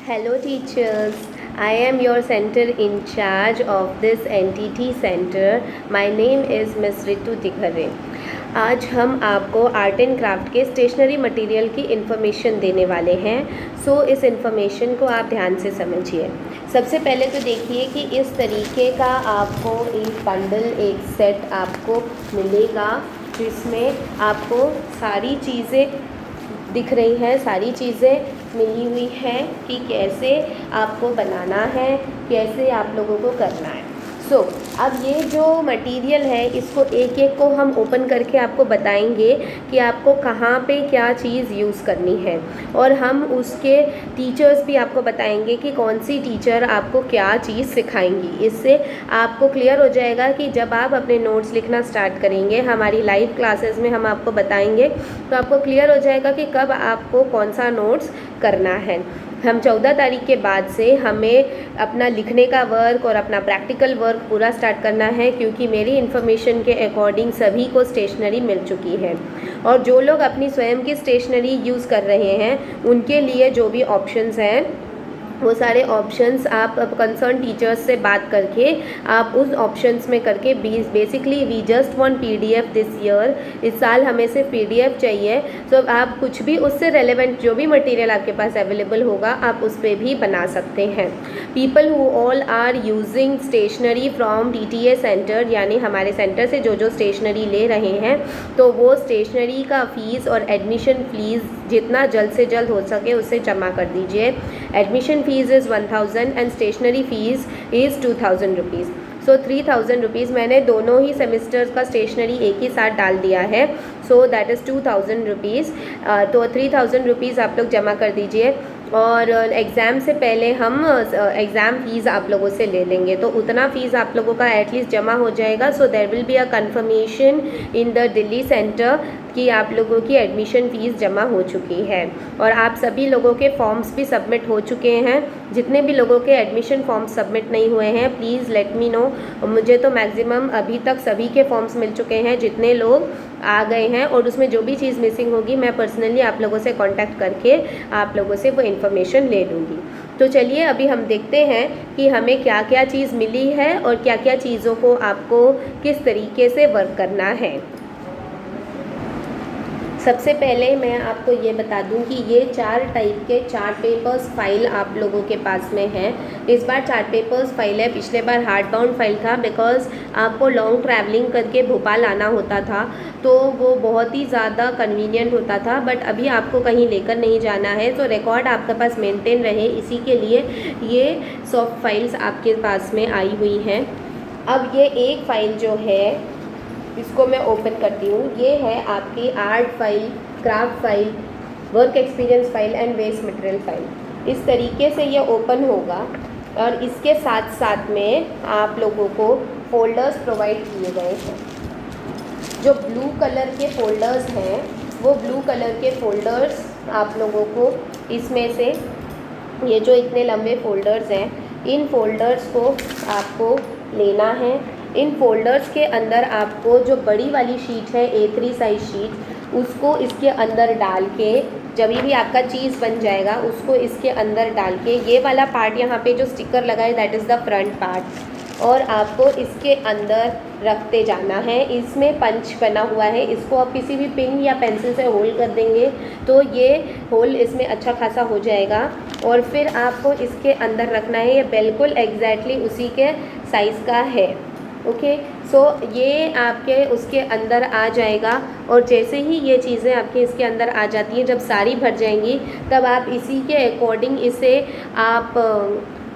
Hello teachers, I am your center in charge of this NTT center. My name is Miss Ritu Dighare. आज हम आपको art and craft के stationery material की information देने वाले हैं। सो इस इन्फॉर्मेशन को आप ध्यान से समझिए। सबसे पहले तो देखिए कि इस तरीके का आपको एक बंडल, एक सेट आपको मिलेगा जिसमें आपको सारी चीज़ें दिख रही हैं, सारी चीज़ें मिली हुई हैं कि कैसे आपको बनाना है, कैसे आप लोगों को करना है। अब ये जो मटेरियल है इसको एक एक को हम ओपन करके आपको बताएंगे कि आपको कहाँ पे क्या चीज़ यूज़ करनी है, और हम उसके टीचर्स भी आपको बताएंगे कि कौन सी टीचर आपको क्या चीज़ सिखाएंगी। इससे आपको क्लियर हो जाएगा कि जब आप अपने नोट्स लिखना स्टार्ट करेंगे, हमारी लाइव क्लासेस में हम आपको बताएंगे, तो आपको क्लियर हो जाएगा कि कब आपको कौन सा नोट्स करना है। हम 14 तारीख के बाद से हमें अपना लिखने का वर्क और अपना प्रैक्टिकल वर्क पूरा स्टार्ट करना है, क्योंकि मेरी इन्फॉर्मेशन के अकॉर्डिंग सभी को स्टेशनरी मिल चुकी है। और जो लोग अपनी स्वयं की स्टेशनरी यूज़ कर रहे हैं उनके लिए जो भी ऑप्शंस हैं वो सारे ऑप्शंस आप कंसर्न टीचर्स से बात करके आप उस ऑप्शंस में करके basically we just want PDF this year. इस साल हमें सिर्फ पीडीएफ चाहिए। आप कुछ भी उससे रेलेवेंट जो भी मटेरियल आपके पास अवेलेबल होगा आप उस पर भी बना सकते हैं। People who all are using stationery from TTA centre, यानी हमारे सेंटर से जो जो स्टेशनरी ले रहे हैं, तो वो स्टेशनरी का फ़ीस और एडमिशन फ़ीस जितना जल्द से जल्द हो सके उससे जमा कर दीजिए। Admission fees is 1000 and stationery fees is 2000 rupees. 3000 rupees मैंने दोनों ही सेमिस्टर्स का स्टेशनरी एक ही साथ डाल दिया है। That is 2000 rupees. तो 3000 रुपीज़ आप लोग जमा कर दीजिए, और एग्ज़ाम से पहले हम एग्ज़ाम फ़ीस आप लोगों से ले लेंगे, तो उतना फ़ीस आप लोगों का एटलीस्ट जमा हो जाएगा। There will be a confirmation in the Delhi centre कि आप लोगों की एडमिशन फ़ीस जमा हो चुकी है, और आप सभी लोगों के फॉर्म्स भी सबमिट हो चुके हैं। जितने भी लोगों के एडमिशन फॉर्म्स सबमिट नहीं हुए हैं प्लीज़ लेट मी नो। मुझे तो मैक्सिमम अभी तक सभी के फॉर्म्स मिल चुके हैं जितने लोग आ गए हैं, और उसमें जो भी चीज़ मिसिंग होगी मैं पर्सनली आप लोगों से कांटेक्ट करके आप लोगों से वो इन्फॉर्मेशन ले लूँगी। तो चलिए अभी हम देखते हैं कि हमें क्या क्या चीज़ मिली है और क्या क्या चीज़ों को आपको किस तरीके से वर्क करना है। सबसे पहले मैं आपको ये बता दूं कि ये 4 टाइप के चार्ट पेपर्स फाइल आप लोगों के पास में है। इस बार चार्ट पेपर्स फाइल है, पिछले बार हार्ड बाउंड फाइल था, बिकॉज़ आपको लॉन्ग ट्रैवलिंग करके भोपाल आना होता था, तो वो बहुत ही ज़्यादा कन्वीनियंट होता था। बट अभी आपको कहीं लेकर नहीं जाना है, तो रिकॉर्ड आपके पास मेंटेन रहे इसी के लिए ये सॉफ्ट फाइल्स आपके पास में आई हुई हैं। अब ये एक फ़ाइल जो है इसको मैं ओपन करती हूँ। ये है आपकी art file, craft file, work experience file and waste material file. इस तरीके से ये ओपन होगा, और इसके साथ साथ में आप लोगों को फोल्डर्स प्रोवाइड किए गए हैं। जो ब्लू कलर के फोल्डर्स हैं वो ब्लू कलर के फोल्डर्स आप लोगों को इसमें से, ये जो इतने लंबे फोल्डर्स हैं, इन फोल्डर्स को आपको लेना है। इन फोल्डर्स के अंदर आपको जो बड़ी वाली शीट है A3 साइज शीट, उसको इसके अंदर डाल के, जब भी आपका चीज़ बन जाएगा उसको इसके अंदर डाल के, ये वाला पार्ट यहाँ पे जो स्टिकर लगा है that is the front part, और आपको इसके अंदर रखते जाना है। इसमें पंच बना हुआ है, इसको आप किसी भी पिन या पेंसिल से होल्ड कर देंगे तो ये होल इसमें अच्छा खासा हो जाएगा, और फिर आपको इसके अंदर रखना है। ये बिल्कुल एग्जैक्टली उसी के साइज़ का है। ओके, ये आपके उसके अंदर आ जाएगा, और जैसे ही ये चीज़ें आपके इसके अंदर आ जाती हैं, जब सारी भर जाएंगी तब आप इसी के अकॉर्डिंग इसे आप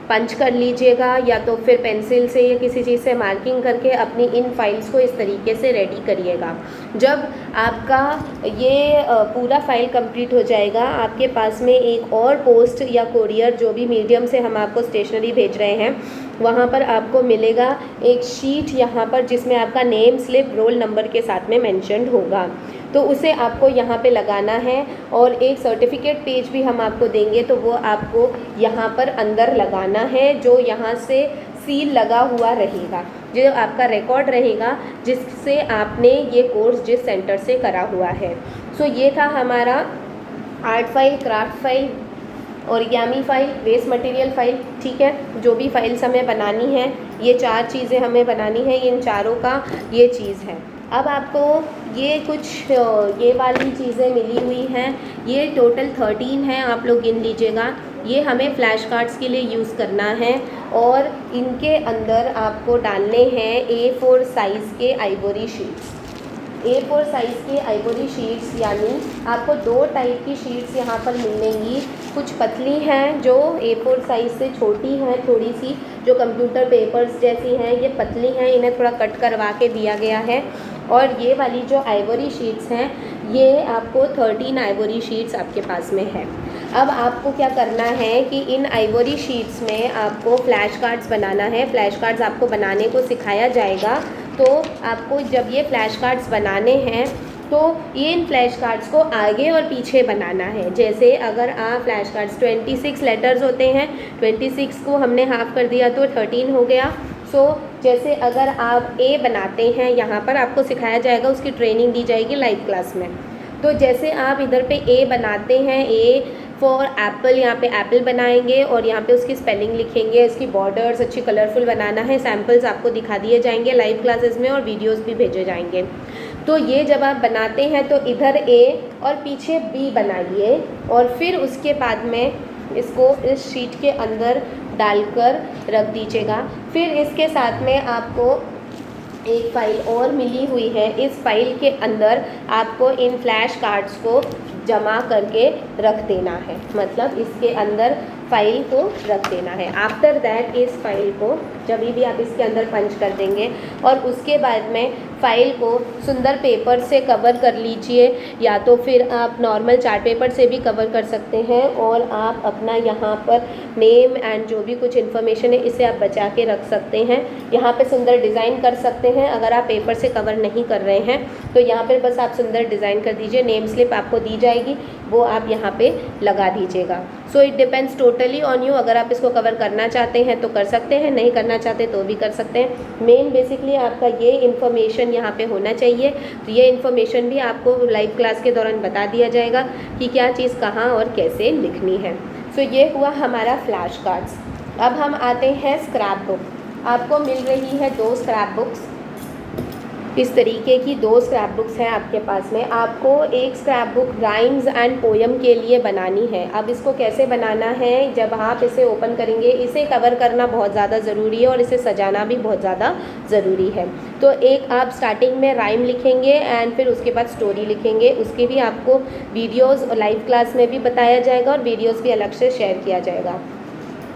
पंच कर लीजिएगा, या तो फिर पेंसिल से या किसी चीज़ से मार्किंग करके अपनी इन फाइल्स को इस तरीके से रेडी करिएगा। जब आपका ये पूरा फाइल कंप्लीट हो जाएगा, आपके पास में एक और पोस्ट या कोरियर जो भी मीडियम से हम आपको स्टेशनरी भेज रहे हैं, वहाँ पर आपको मिलेगा एक शीट यहाँ पर जिसमें आपका नेम स्लिप रोल नंबर के साथ में मेंशन्ड होगा, तो उसे आपको यहाँ पे लगाना है। और एक सर्टिफिकेट पेज भी हम आपको देंगे, तो वो आपको यहाँ पर अंदर लगाना है, जो यहाँ से सील लगा हुआ रहेगा, जो आपका रिकॉर्ड रहेगा जिससे आपने ये कोर्स जिस सेंटर से करा हुआ है। ये था हमारा art file, craft file origami file, waste material file, ठीक है, जो भी फाइल्स हमें बनानी है, ये 4 चीज़ें हमें बनानी है, इन चारों का ये चीज़ है। अब आपको ये कुछ ये वाली चीज़ें मिली हुई हैं, ये टोटल 13 हैं, आप लोग गिन लीजिएगा। ये हमें फ्लैश कार्ड्स के लिए यूज़ करना है और इनके अंदर आपको डालने हैं A4 साइज़ के आइवरी शीट्स। A4 साइज़ के आइवरी शीट्स, यानी आपको 2 टाइप की शीट्स यहाँ पर मिलेंगी। कुछ पतली हैं जो A4 साइज़ से छोटी हैं थोड़ी सी, जो कंप्यूटर पेपर्स जैसी हैं, ये पतली हैं, इन्हें थोड़ा कट करवा के दिया गया है। और ये वाली जो आइवरी शीट्स हैं, ये आपको 13 आइवरी शीट्स आपके पास में है। अब आपको क्या करना है कि इन आइवरी शीट्स में आपको फ्लैश कार्ड्स बनाना है। फ्लैश कार्ड्स आपको बनाने को सिखाया जाएगा। तो आपको जब ये फ्लैश कार्ड्स बनाने हैं तो ये इन फ्लैश कार्ड्स को आगे और पीछे बनाना है। जैसे अगर आप फ्लैश कार्ड्स 26 लेटर्स होते हैं, 26 को हमने हाफ़ कर दिया तो 13 हो गया। जैसे अगर आप ए बनाते हैं, यहाँ पर आपको सिखाया जाएगा, उसकी ट्रेनिंग दी जाएगी लाइव क्लास में। तो जैसे आप इधर पे ए बनाते हैं, ए फॉर एप्पल, यहाँ पे एप्पल बनाएंगे और यहाँ पे उसकी स्पेलिंग लिखेंगे, इसकी बॉर्डर्स अच्छी कलरफुल बनाना है। सैम्पल्स आपको दिखा दिए जाएंगे लाइव क्लासेस में और वीडियोस भी भेजे जाएंगे। तो ये जब आप बनाते हैं तो इधर ए और पीछे बी बनाइए और फिर उसके बाद में इसको इस शीट के अंदर डालकर रख दीजिएगा। फिर इसके साथ में आपको एक फ़ाइल और मिली हुई है। इस फाइल के अंदर आपको इन फ्लैश कार्ड्स को जमा करके रख देना है, मतलब इसके अंदर फाइल को रख देना है। आफ्टर दैट इस फाइल को जब भी आप इसके अंदर पंच कर देंगे और उसके बाद में फ़ाइल को सुंदर पेपर से कवर कर लीजिए, या तो फिर आप नॉर्मल चार्ट पेपर से भी कवर कर सकते हैं और आप अपना यहाँ पर नेम एंड जो भी कुछ इन्फॉर्मेशन है इसे आप बचा के रख सकते हैं। यहाँ पे सुंदर डिज़ाइन कर सकते हैं। अगर आप पेपर से कवर नहीं कर रहे हैं तो यहाँ पर बस आप सुंदर डिज़ाइन कर दीजिए। नेम स्लिप आपको दी जाएगी, वो आप यहाँ पे लगा दीजिएगा। So it depends totally on you. अगर आप इसको कवर करना चाहते हैं तो कर सकते हैं, नहीं करना चाहते तो भी कर सकते हैं। मेन बेसिकली आपका ये इन्फॉर्मेशन यहाँ पे होना चाहिए। तो ये इन्फॉर्मेशन भी आपको लाइव क्लास के दौरान बता दिया जाएगा कि क्या चीज़ कहाँ और कैसे लिखनी है। सो ये हुआ हमारा फ्लैश कार्ड्स। अब हम आते हैं स्क्रैप बुक। आपको मिल रही है 2 स्क्रैप बुक्स। इस तरीके की 2 स्क्रैप बुक्स हैं आपके पास में। आपको एक scrap book rhymes and poem के लिए बनानी है। अब इसको कैसे बनाना है, जब आप इसे ओपन करेंगे, इसे कवर करना बहुत ज़्यादा ज़रूरी है और इसे सजाना भी बहुत ज़्यादा ज़रूरी है। तो एक आप स्टार्टिंग में राइम लिखेंगे एंड फिर उसके बाद स्टोरी लिखेंगे। उसके भी आपको वीडियोज़ लाइव क्लास में भी बताया जाएगा और वीडियोज़ भी अलग से शेयर किया जाएगा।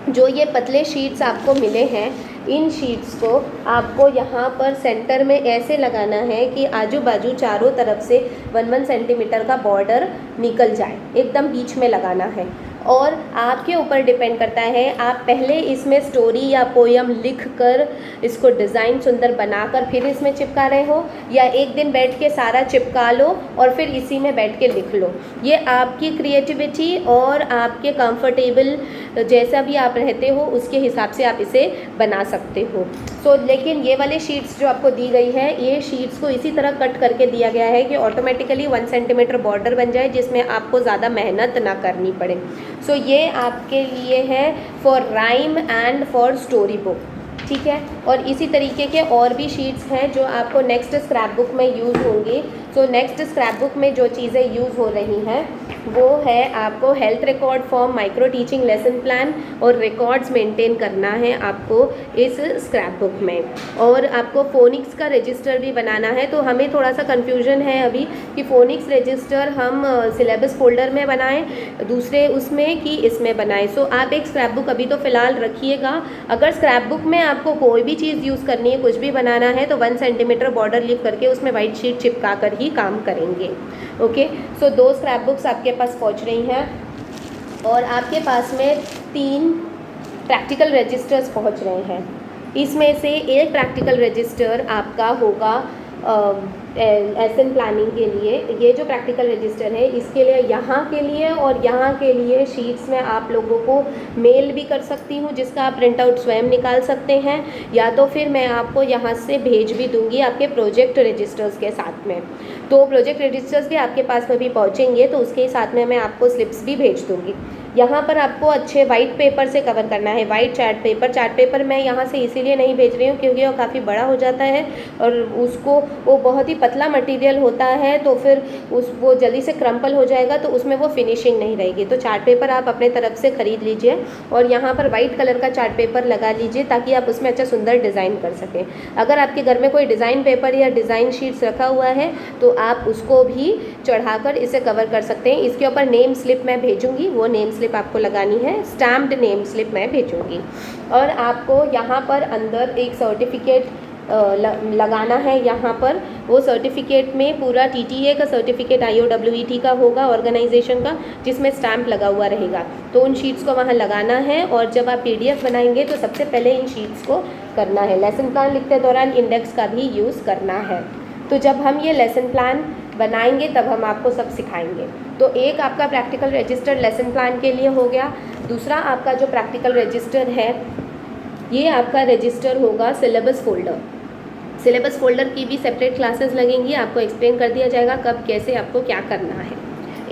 जो ये पतले शीट्स आपको मिले हैं, इन शीट्स को आपको यहाँ पर सेंटर में ऐसे लगाना है कि आजू बाजू चारों तरफ से 1-1 सेंटीमीटर का बॉर्डर निकल जाए, एकदम बीच में लगाना है। और आपके ऊपर डिपेंड करता है, आप पहले इसमें स्टोरी या पोयम लिख कर इसको डिज़ाइन सुंदर बनाकर फिर इसमें चिपका रहे हो, या एक दिन बैठ के सारा चिपका लो और फिर इसी में बैठ के लिख लो। ये आपकी क्रिएटिविटी और आपके कंफर्टेबल जैसा भी आप रहते हो उसके हिसाब से आप इसे बना सकते हो। लेकिन ये वाले शीट्स जो आपको दी गई है, ये शीट्स को इसी तरह कट करके दिया गया है कि ऑटोमेटिकली 1 सेंटीमीटर बॉर्डर बन जाए, जिसमें आपको ज़्यादा मेहनत ना करनी पड़े। ये आपके लिए है for rhyme and for story book, ठीक है। और इसी तरीके के और भी शीट्स हैं जो आपको नेक्स्ट स्क्रैप बुक में यूज़ होंगी। नेक्स्ट स्क्रैप बुक में जो चीज़ें यूज़ हो रही हैं वो है, आपको health record form, micro teaching lesson plan और रिकॉर्ड्स मेंटेन करना है आपको इस स्क्रैप बुक में। और आपको फोनिक्स का रजिस्टर भी बनाना है। तो हमें थोड़ा सा कन्फ्यूजन है अभी कि फोनिक्स रजिस्टर हम सिलेबस फोल्डर में बनाएं, दूसरे उसमें कि इसमें बनाएं। आप एक स्क्रैप बुक अभी तो फ़िलहाल रखिएगा। अगर स्क्रैप बुक में आपको कोई भी चीज़ यूज़ करनी है, कुछ भी बनाना है, तो 1 सेंटीमीटर बॉर्डर लिख करके उसमें वाइट शीट चिपका कर ही काम करेंगे। ओके, 2 स्क्रैप बुक्स आपके पास पहुंच रही हैं और आपके पास में 3 प्रैक्टिकल रजिस्टर्स पहुंच रहे हैं। इसमें से एक प्रैक्टिकल रजिस्टर आपका होगा एसन प्लानिंग के लिए। ये जो प्रैक्टिकल रजिस्टर है, इसके लिए यहाँ के लिए और यहाँ के लिए शीट्स में आप लोगों को मेल भी कर सकती हूँ, जिसका आप प्रिंट आउट स्वयं निकाल सकते हैं, या तो फिर मैं आपको यहाँ से भेज भी दूँगी आपके प्रोजेक्ट रजिस्टर्स के साथ में। तो प्रोजेक्ट रजिस्टर्स भी आपके पास में भी पहुँचेंगे, तो उसके साथ में मैं आपको स्लिप्स भी भेज दूँगी। यहाँ पर आपको अच्छे वाइट पेपर से कवर करना है, वाइट चार्ट पेपर मैं यहाँ से इसीलिए नहीं भेज रही हूँ क्योंकि वो काफ़ी बड़ा हो जाता है और उसको वो बहुत ही पतला मटेरियल होता है, तो फिर वो जल्दी से क्रम्पल हो जाएगा, तो उसमें वो फिनिशिंग नहीं रहेगी। तो चार्ट पेपर आप अपने तरफ से ख़रीद लीजिए और यहाँ पर वाइट कलर का चार्ट पेपर लगा लीजिए ताकि आप उसमें अच्छा सुंदर डिज़ाइन कर सकें। अगर आपके घर में कोई डिज़ाइन पेपर या डिज़ाइन शीट्स रखा हुआ है तो आप उसको भी चढ़ाकर इसे कवर कर सकते हैं। इसके ऊपर नेम स्लिप मैं भेजूँगी, वो नेम स्लिप आपको लगानी है, स्टैम्प्ड नेम स्लिप मैं भेजूँगी। और आपको यहाँ पर अंदर एक सर्टिफिकेट लगाना है। यहाँ पर वो सर्टिफिकेट में पूरा TTA का सर्टिफिकेट IOWET का होगा, ऑर्गेनाइजेशन का, जिसमें स्टैम्प लगा हुआ रहेगा। तो उन शीट्स को वहाँ लगाना है और जब आप PDF बनाएंगे तो सबसे पहले इन शीट्स को करना है। लेसन प्लान लिखते दौरान इंडेक्स का भी यूज़ करना है। तो जब हम ये लेसन प्लान बनाएंगे तब हम आपको सब सिखाएंगे। तो एक आपका प्रैक्टिकल रजिस्टर लेसन प्लान के लिए हो गया। दूसरा आपका जो प्रैक्टिकल रजिस्टर है, ये आपका रजिस्टर होगा सिलेबस फोल्डर। सिलेबस फोल्डर की भी सेपरेट क्लासेस लगेंगी, आपको एक्सप्लेन कर दिया जाएगा कब कैसे आपको क्या करना है।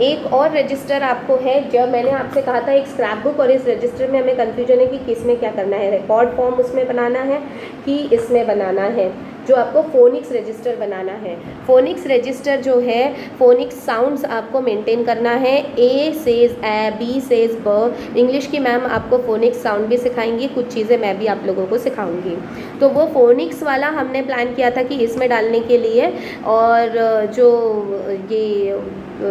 एक और रजिस्टर आपको है, जब मैंने आपसे कहा था एक स्क्रैप बुक, और इस रजिस्टर में हमें कन्फ्यूजन है कि किस में क्या करना है, रिकॉर्ड फॉर्म उसमें बनाना है कि इसमें बनाना है, जो आपको फोनिक्स रजिस्टर बनाना है। फोनिक्स रजिस्टर जो है, फोनिक्स साउंड्स आपको मेंटेन करना है। A says A, B says ब। इंग्लिश की मैम आपको फोनिक्स साउंड भी सिखाएंगी, कुछ चीज़ें मैं भी आप लोगों को सिखाऊंगी। तो वो फोनिक्स वाला हमने प्लान किया था कि इसमें डालने के लिए, और जो ये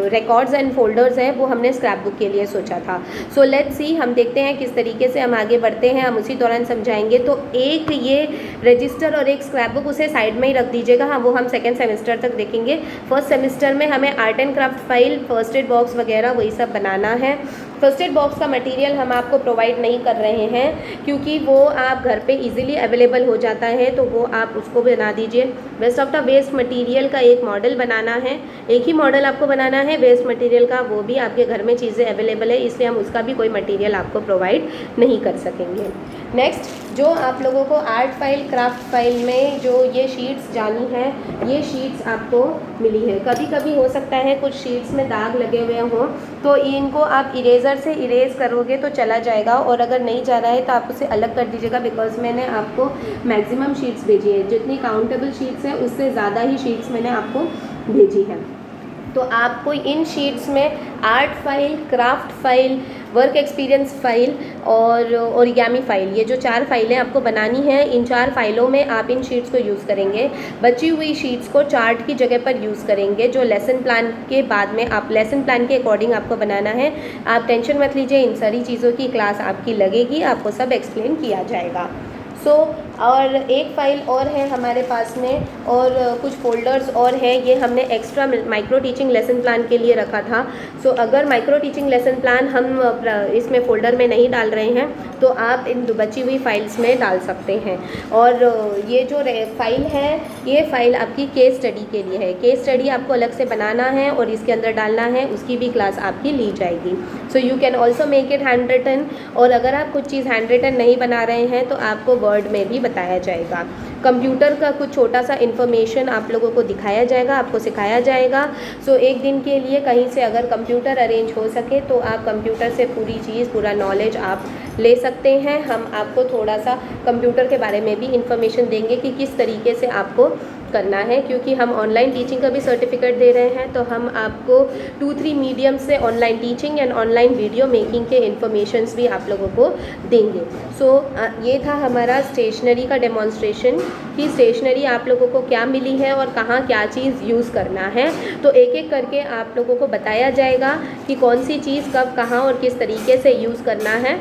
रिकॉर्ड्स एंड फोल्डर्स हैं वो हमने स्क्रैप बुक के लिए सोचा था। सो लेट्स सी, हम देखते हैं किस तरीके से हम आगे बढ़ते हैं, हम उसी दौरान समझाएंगे। तो एक ये रजिस्टर और एक स्क्रैप बुक उसे साइड में ही रख दीजिएगा, हाँ वो हम सेकेंड सेमेस्टर तक देखेंगे। फर्स्ट सेमेस्टर में हमें art and craft file, first aid box वगैरह वही सब बनाना है। फर्स्ट एड बॉक्स का मटेरियल हम आपको प्रोवाइड नहीं कर रहे हैं क्योंकि वो आप घर पे इजीली अवेलेबल हो जाता है, तो वो आप उसको बना दीजिए। Waste of the waste material का एक मॉडल बनाना है, एक ही मॉडल आपको बनाना है वेस्ट मटेरियल का, वो भी आपके घर में चीज़ें अवेलेबल है, इसलिए हम उसका भी कोई मटेरियल आपको प्रोवाइड नहीं कर सकेंगे। नेक्स्ट, जो आप लोगों को आर्ट फाइल, क्राफ्ट फाइल में जो ये शीट्स जानी है, ये शीट्स आपको मिली है। कभी कभी हो सकता है कुछ शीट्स में दाग लगे हुए हों, तो इनको आप इरेज़र से इरेज़ करोगे तो चला जाएगा, और अगर नहीं जा रहा है तो आप उसे अलग कर दीजिएगा, बिकॉज मैंने आपको मैक्सिमम शीट्स भेजी है, जितनी काउंटेबल शीट्स हैं उससे ज़्यादा ही शीट्स मैंने आपको भेजी है। तो आपको इन शीट्स में art file, craft file, work experience file और ओरिगामी फाइल, ये जो 4 फाइलें आपको बनानी है, इन 4 फाइलों में आप इन शीट्स को यूज़ करेंगे। बची हुई शीट्स को चार्ट की जगह पर यूज़ करेंगे, जो लेसन प्लान के बाद में आप लेसन प्लान के अकॉर्डिंग आपको बनाना है। आप टेंशन मत लीजिए, इन सारी चीज़ों की क्लास आपकी लगेगी, आपको सब एक्सप्लेन किया जाएगा। और एक फ़ाइल और है हमारे पास में, और कुछ फ़ोल्डर्स और हैं, ये हमने extra micro teaching lesson plan के लिए रखा था। अगर माइक्रो टीचिंग लेसन प्लान हम इसमें फ़ोल्डर में नहीं डाल रहे हैं तो आप इन बची हुई फ़ाइल्स में डाल सकते हैं। और ये जो फ़ाइल है, ये फ़ाइल आपकी केस स्टडी के लिए है। केस स्टडी आपको अलग से बनाना है और इसके अंदर डालना है, उसकी भी क्लास आपकी ली जाएगी। So you can also make it handwritten, और अगर आप कुछ चीज़ हैंड रिटन नहीं बना रहे हैं तो आपको वर्ड में भी बताया जाएगा। कंप्यूटर का कुछ छोटा सा इन्फॉर्मेशन आप लोगों को दिखाया जाएगा, आपको सिखाया जाएगा। एक दिन के लिए कहीं से अगर कंप्यूटर अरेंज हो सके तो आप कंप्यूटर से पूरी चीज़, पूरा नॉलेज आप ले सकते हैं। हम आपको थोड़ा सा कंप्यूटर के बारे में भी इन्फॉर्मेशन देंगे कि किस तरीके से आपको करना है, क्योंकि हम ऑनलाइन टीचिंग का भी सर्टिफिकेट दे रहे हैं, तो हम आपको 2-3 मीडियम से online teaching and online video making के इन्फॉर्मेशंस भी आप लोगों को देंगे। ये था हमारा स्टेशनरी का डेमॉन्स्ट्रेशन कि स्टेशनरी आप लोगों को क्या मिली है और कहाँ क्या चीज़ यूज़ करना है। तो एक एक करके आप लोगों को बताया जाएगा कि कौन सी चीज़ कब, कहाँ और किस तरीके से यूज़ करना है।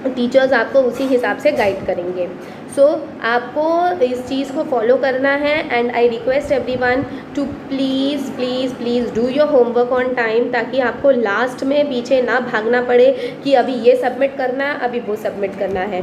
टीचर्स आपको उसी हिसाब से गाइड करेंगे। आपको इस चीज़ को फॉलो करना है, and I request everyone to please please please do your homework on time, ताकि आपको लास्ट में पीछे ना भागना पड़े कि अभी ये सबमिट करना है, अभी वो सबमिट करना है।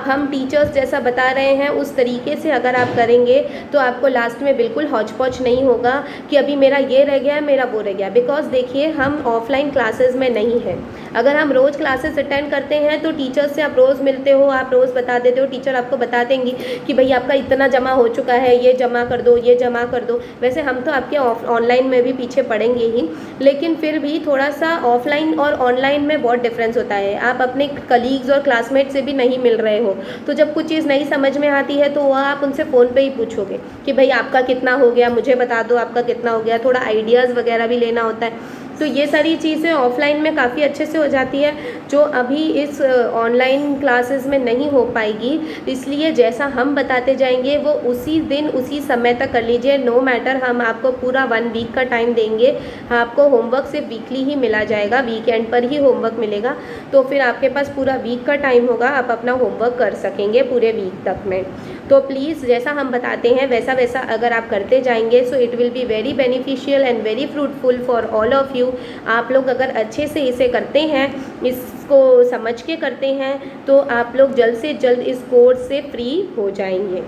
हम टीचर्स जैसा बता रहे हैं उस तरीके से अगर आप करेंगे तो आपको लास्ट में बिल्कुल हौच पौच नहीं होगा कि अभी मेरा ये रह गया, मेरा वो रह गया। बिकॉज देखिए, हम ऑफलाइन क्लासेस में नहीं हैं। अगर हम रोज़ क्लासेस अटेंड करते हैं तो टीचर्स से आप रोज़ मिलते हो, आप रोज़ बता देते हो, टीचर आपको बता बता देंगी कि भाई आपका इतना जमा हो चुका है, ये जमा कर दो, ये जमा कर दो। वैसे हम तो आपके ऑनलाइन में भी पीछे पड़ेंगे ही, लेकिन फिर भी थोड़ा सा ऑफलाइन और ऑनलाइन में बहुत डिफरेंस होता है। आप अपने कलीग्स और क्लासमेट से भी नहीं मिल रहे हो, तो जब कुछ चीज़ नहीं समझ में आती है तो वह आप उनसे फ़ोन पे ही पूछोगे कि भाई आपका कितना हो गया, मुझे बता दो आपका कितना हो गया। थोड़ा आइडियाज़ वगैरह भी लेना होता है, तो ये सारी चीज़ें ऑफलाइन में काफ़ी अच्छे से हो जाती है, जो अभी इस ऑनलाइन क्लासेस में नहीं हो पाएगी। इसलिए जैसा हम बताते जाएंगे वो उसी दिन उसी समय तक कर लीजिए। नो मैटर, हम आपको पूरा 1 वीक का टाइम देंगे। आपको होमवर्क सिर्फ वीकली ही मिला जाएगा, वीकेंड पर ही होमवर्क मिलेगा, तो फिर आपके पास पूरा वीक का टाइम होगा, आप अपना होमवर्क कर सकेंगे पूरे वीक तक में। तो प्लीज़ जैसा हम बताते हैं वैसा वैसा अगर आप करते जाएंगे, so it will be very beneficial and very fruitful for all of you. आप लोग अगर अच्छे से इसे करते हैं, इसको समझ के करते हैं, तो आप लोग जल्द से जल्द इस कोर्स से फ्री हो जाएंगे।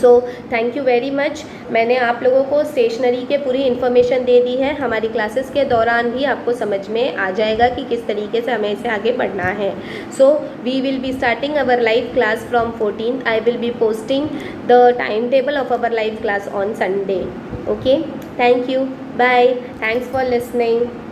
So thank you very much. मैंने आप लोगों को स्टेशनरी के पूरी इन्फॉर्मेशन दे दी है। हमारी क्लासेस के दौरान भी आपको समझ में आ जाएगा कि किस तरीके से हमें इसे आगे बढ़ना है। So we will be starting our live class from 14th। I will be posting the time table of our live class on Sunday. Okay, thank you, bye, thanks for listening.